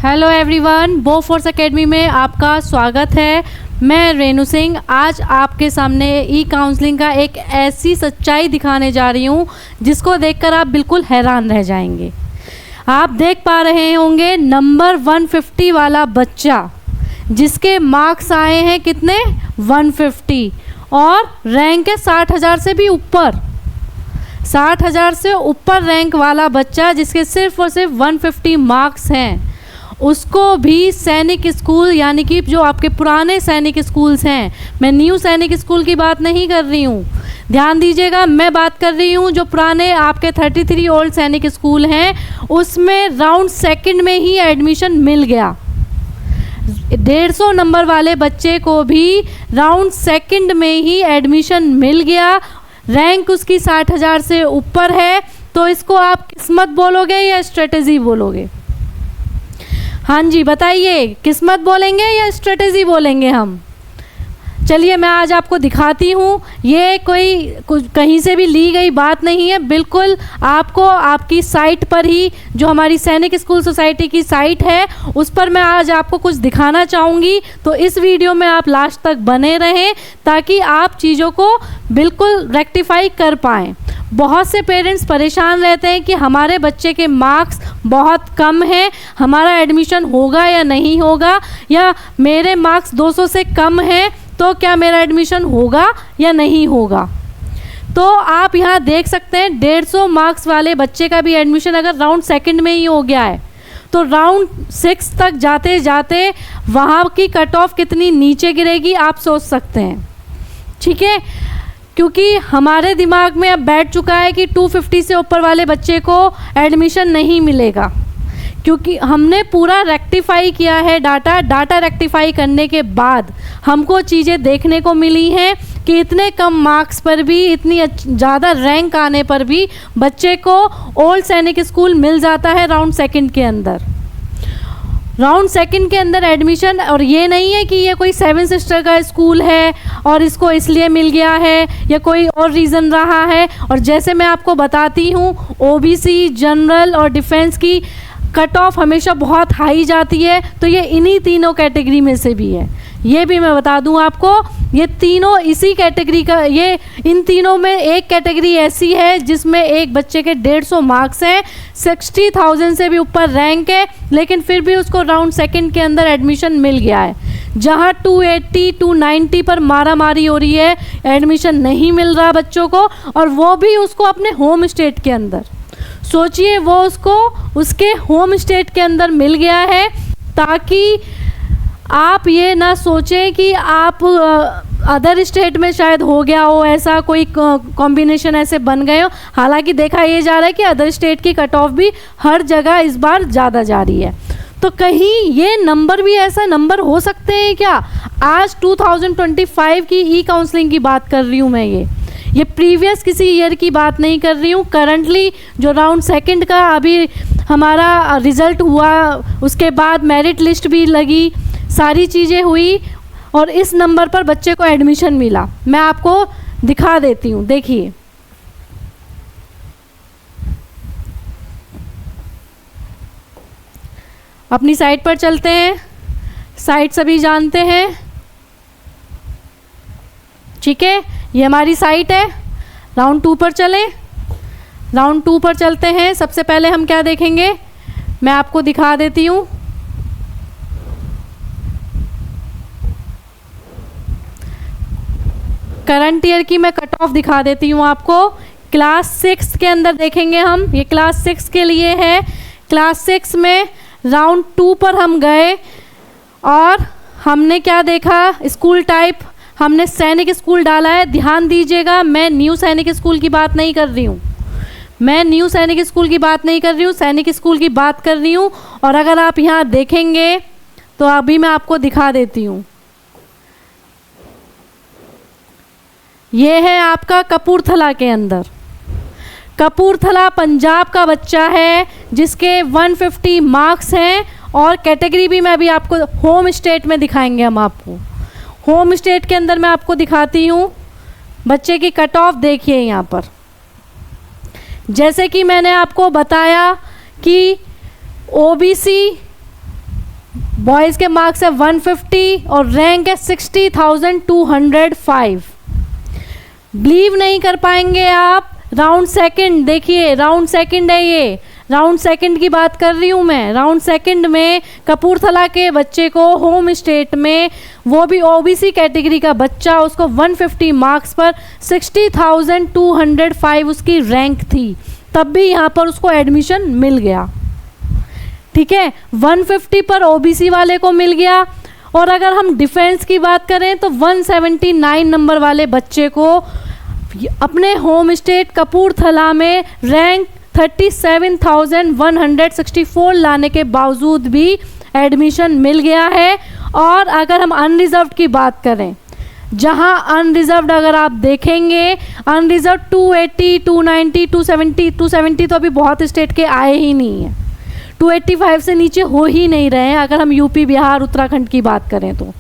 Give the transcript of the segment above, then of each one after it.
Hello everyone, Bofors academy में आपका स्वागत है। मैं रेणु सिंह आज आपके सामने ई काउंसलिंग का एक ऐसी सच्चाई दिखाने जा रही हूँ जिसको देखकर आप बिल्कुल हैरान रह जाएंगे। आप देख पा रहे होंगे नंबर 150 वाला बच्चा जिसके मार्क्स आए हैं कितने 150 और रैंक है 60,000 से भी ऊपर। 60,000 से ऊपर रैंक वाला बच्चा जिसके सिर्फ और सिर्फ 150 मार्क्स हैं, उसको भी सैनिक स्कूल यानी कि जो आपके पुराने सैनिक स्कूल्स हैं, मैं न्यू सैनिक स्कूल की बात नहीं कर रही हूँ, ध्यान दीजिएगा, मैं बात कर रही हूँ जो पुराने आपके 33 ओल्ड सैनिक स्कूल हैं, उसमें राउंड सेकंड में ही एडमिशन मिल गया। 150 नंबर वाले बच्चे को भी राउंड सेकंड में ही एडमिशन मिल गया। रैंक उसकी 60,000 से ऊपर है। तो इसको आप किस्मत बोलोगे या स्ट्रेटेजी बोलोगे? हाँ जी बताइए, किस्मत बोलेंगे या स्ट्रेटेजी बोलेंगे हम? चलिए मैं आज आपको दिखाती हूँ। ये कोई कहीं से भी ली गई बात नहीं है, बिल्कुल आपको आपकी साइट पर ही, जो हमारी सैनिक स्कूल सोसाइटी की साइट है, उस पर मैं आज आपको कुछ दिखाना चाहूँगी। तो इस वीडियो में आप लास्ट तक बने रहें ताकि आप चीज़ों को बिल्कुल रेक्टिफाई कर पाएँ। बहुत से पेरेंट्स परेशान रहते हैं कि हमारे बच्चे के मार्क्स बहुत कम हैं, हमारा एडमिशन होगा या नहीं होगा, या मेरे मार्क्स 200 से कम हैं तो क्या मेरा एडमिशन होगा या नहीं होगा। तो आप यहाँ देख सकते हैं 150 मार्क्स वाले बच्चे का भी एडमिशन अगर राउंड सेकंड में ही हो गया है तो राउंड 6 तक जाते जाते वहाँ की कट ऑफ कितनी नीचे गिरेगी आप सोच सकते हैं। ठीक है, क्योंकि हमारे दिमाग में अब बैठ चुका है कि 250 से ऊपर वाले बच्चे को एडमिशन नहीं मिलेगा, क्योंकि हमने पूरा रेक्टिफाई किया है डाटा रेक्टिफाई करने के बाद हमको चीज़ें देखने को मिली हैं कि इतने कम मार्क्स पर भी, इतनी ज़्यादा रैंक आने पर भी बच्चे को ओल्ड सैनिक स्कूल मिल जाता है राउंड सेकंड के अंदर। राउंड सेकंड के अंदर एडमिशन, और ये नहीं है कि ये कोई 7 सिस्टर का स्कूल है और इसको इसलिए मिल गया है या कोई और रीज़न रहा है। और जैसे मैं आपको बताती हूँ, ओबीसी, जनरल और डिफेंस की कट ऑफ हमेशा बहुत हाई जाती है, तो ये इन्हीं तीनों कैटेगरी में से भी है। ये भी मैं बता दूं आपको, ये तीनों इसी कैटेगरी का, ये इन तीनों में एक कैटेगरी ऐसी है जिसमें एक बच्चे के 150 मार्क्स हैं, 60,000 से भी ऊपर रैंक है, लेकिन फिर भी उसको राउंड सेकंड के अंदर एडमिशन मिल गया है। जहाँ 280 290 पर मारा मारी हो रही है, एडमिशन नहीं मिल रहा बच्चों को, और वो भी उसको अपने होम स्टेट के अंदर। सोचिए, वो उसको उसके होम स्टेट के अंदर मिल गया है, ताकि आप ये ना सोचें कि आप अदर स्टेट में शायद हो गया हो, ऐसा कोई कॉम्बिनेशन ऐसे बन गए हो। हालांकि देखा ये जा रहा है कि अदर स्टेट की कट ऑफ भी हर जगह इस बार ज़्यादा जा रही है। तो कहीं ये नंबर भी ऐसा नंबर हो सकते हैं क्या? आज 2025 की ई काउंसलिंग की बात कर रही हूँ मैं, ये प्रीवियस किसी ईयर की बात नहीं कर रही हूँ। करंटली जो राउंड सेकंड का अभी हमारा रिज़ल्ट हुआ, उसके बाद मेरिट लिस्ट भी लगी, सारी चीज़ें हुई और इस नंबर पर बच्चे को एडमिशन मिला। मैं आपको दिखा देती हूँ, देखिए। अपनी साइट पर चलते हैं, साइट सभी जानते हैं, ठीक है, ये हमारी साइट है। राउंड 2 पर चलें, राउंड 2 पर चलते हैं। सबसे पहले हम क्या देखेंगे, मैं आपको दिखा देती हूँ। करंट ईयर की मैं कट ऑफ दिखा देती हूँ आपको। क्लास 6 के अंदर देखेंगे हम, ये क्लास 6 के लिए है। क्लास 6 में राउंड 2 पर हम गए और हमने क्या देखा, स्कूल टाइप हमने सैनिक स्कूल डाला है। ध्यान दीजिएगा, मैं न्यू सैनिक स्कूल की बात नहीं कर रही हूँ, मैं न्यू सैनिक स्कूल की बात नहीं कर रही हूँ, सैनिक स्कूल की बात कर रही हूँ। और अगर आप यहाँ देखेंगे तो अभी मैं आपको दिखा देती हूँ, ये है आपका कपूरथला के अंदर। कपूरथला पंजाब का बच्चा है जिसके 150 मार्क्स हैं, और कैटेगरी भी मैं अभी आपको होम स्टेट में दिखाएंगे हम आपको। होम स्टेट के अंदर मैं आपको दिखाती हूँ बच्चे की कट ऑफ। देखिए यहाँ पर, जैसे कि मैंने आपको बताया कि ओबीसी बॉयज़ के मार्क्स है 150 और रैंक है 60,205। बिलीव नहीं कर पाएंगे आप। राउंड सेकंड देखिए, राउंड सेकंड है ये, राउंड सेकंड की बात कर रही हूँ मैं। राउंड सेकंड में कपूरथला के बच्चे को होम स्टेट में, वो भी ओबीसी कैटेगरी का बच्चा, उसको 150 मार्क्स पर 60,205 उसकी रैंक थी, तब भी यहाँ पर उसको एडमिशन मिल गया। ठीक है, 150 पर ओबीसी वाले को मिल गया। और अगर हम डिफेंस की बात करें तो 179 नंबर वाले बच्चे को अपने होम स्टेट कपूरथला में रैंक 37,164 लाने के बावजूद भी एडमिशन मिल गया है। और अगर हम अनरिजर्व्ड की बात करें, जहां अनरिजर्व्ड अगर आप देखेंगे, अनरिजर्व्ड 280, 290, 270 तो अभी बहुत स्टेट के आए ही नहीं हैं, 285 से नीचे हो ही नहीं रहे हैं अगर हम यूपी, बिहार, उत्तराखंड की बात करें तो।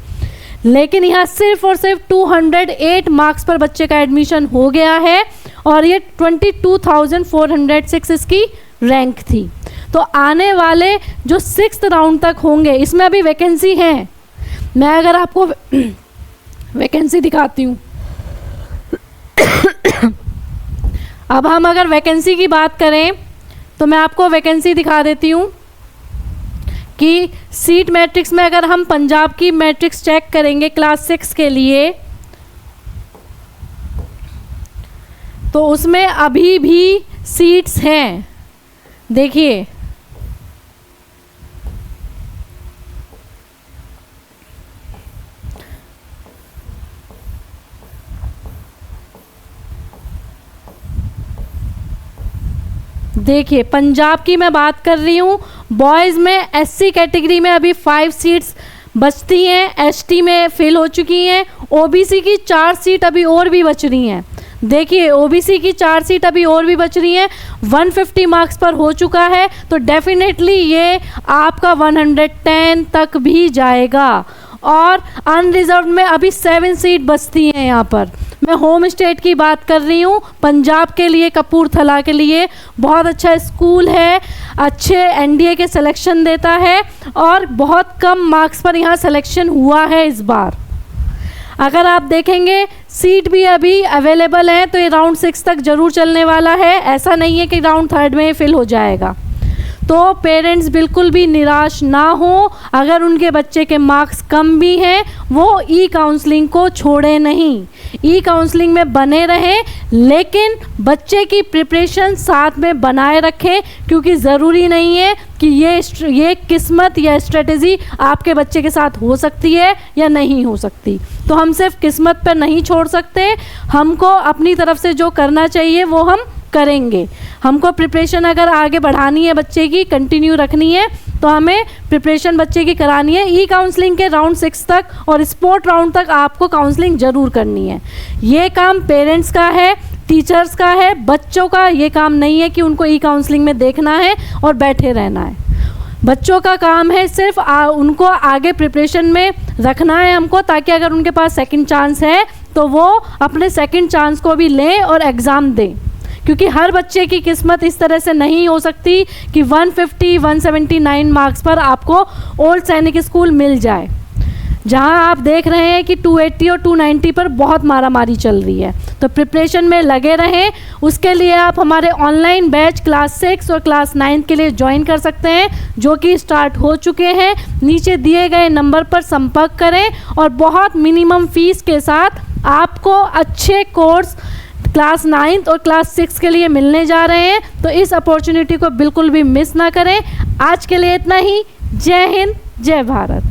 लेकिन यहाँ सिर्फ और सिर्फ 208 मार्क्स पर बच्चे का एडमिशन हो गया है और ये 22,406 इसकी रैंक थी। तो आने वाले जो 6th राउंड तक होंगे, इसमें अभी वैकेंसी हैं। मैं अगर आपको वैकेंसी दिखाती हूँ अब हम अगर वैकेंसी की बात करें तो मैं आपको वैकेंसी दिखा देती हूँ कि सीट मैट्रिक्स में अगर हम पंजाब की मैट्रिक्स चेक करेंगे क्लास 6 के लिए, तो उसमें अभी भी सीट्स हैं। देखिए, देखिए पंजाब की मैं बात कर रही हूँ। बॉयज़ में एससी कैटेगरी में अभी 5 सीट्स बचती हैं, एसटी में फिल हो चुकी हैं, ओबीसी की 4 सीट अभी और भी बच रही हैं। देखिए, ओबीसी की 4 सीट अभी और भी बच रही हैं, 150 मार्क्स पर हो चुका है, तो डेफिनेटली ये आपका 110 तक भी जाएगा। और अनरिजर्व्ड में अभी 7 सीट बचती हैं। यहाँ पर मैं होम स्टेट की बात कर रही हूँ, पंजाब के लिए, कपूरथला के लिए बहुत अच्छा स्कूल है, अच्छे एनडीए के सिलेक्शन देता है और बहुत कम मार्क्स पर यहाँ सिलेक्शन हुआ है इस बार। अगर आप देखेंगे सीट भी अभी अवेलेबल है, तो ये राउंड 6 तक ज़रूर चलने वाला है। ऐसा नहीं है कि राउंड 3rd में फिल हो जाएगा। तो पेरेंट्स बिल्कुल भी निराश ना हो। अगर उनके बच्चे के मार्क्स कम भी हैं, वो ई काउंसलिंग को छोड़े नहीं, ई काउंसलिंग में बने रहें, लेकिन बच्चे की प्रिपरेशन साथ में बनाए रखें, क्योंकि ज़रूरी नहीं है कि ये किस्मत या स्ट्रेटजी आपके बच्चे के साथ हो सकती है या नहीं हो सकती। तो हम सिर्फ किस्मत पर नहीं छोड़ सकते, हमको अपनी तरफ से जो करना चाहिए वो हम करेंगे। हमको प्रिपरेशन अगर आगे बढ़ानी है, बच्चे की कंटिन्यू रखनी है, तो हमें प्रिपरेशन बच्चे की करानी है। ई काउंसलिंग के राउंड 6 तक और स्पोर्ट राउंड तक आपको काउंसलिंग ज़रूर करनी है। ये काम पेरेंट्स का है, टीचर्स का है, बच्चों का ये काम नहीं है कि उनको ई काउंसलिंग में देखना है और बैठे रहना है। बच्चों का काम है सिर्फ उनको आगे प्रिपरेशन में रखना है हमको, ताकि अगर उनके पास सेकंड चांस है तो वो अपने सेकंड चांस को भी लें और एग्ज़ाम दें। क्योंकि हर बच्चे की किस्मत इस तरह से नहीं हो सकती कि 150, 179 मार्क्स पर आपको ओल्ड सैनिक स्कूल मिल जाए, जहां आप देख रहे हैं कि 280 और 290 पर बहुत मारामारी चल रही है। तो प्रिपरेशन में लगे रहें। उसके लिए आप हमारे ऑनलाइन बैच क्लास 6 और क्लास 9 के लिए ज्वाइन कर सकते हैं, जो कि स्टार्ट हो चुके हैं। नीचे दिए गए नंबर पर संपर्क करें और बहुत मिनिमम फीस के साथ आपको अच्छे कोर्स क्लास 9 और क्लास 6 के लिए मिलने जा रहे हैं। तो इस अपॉर्चुनिटी को बिल्कुल भी मिस ना करें। आज के लिए इतना ही। जय हिंद, जय भारत।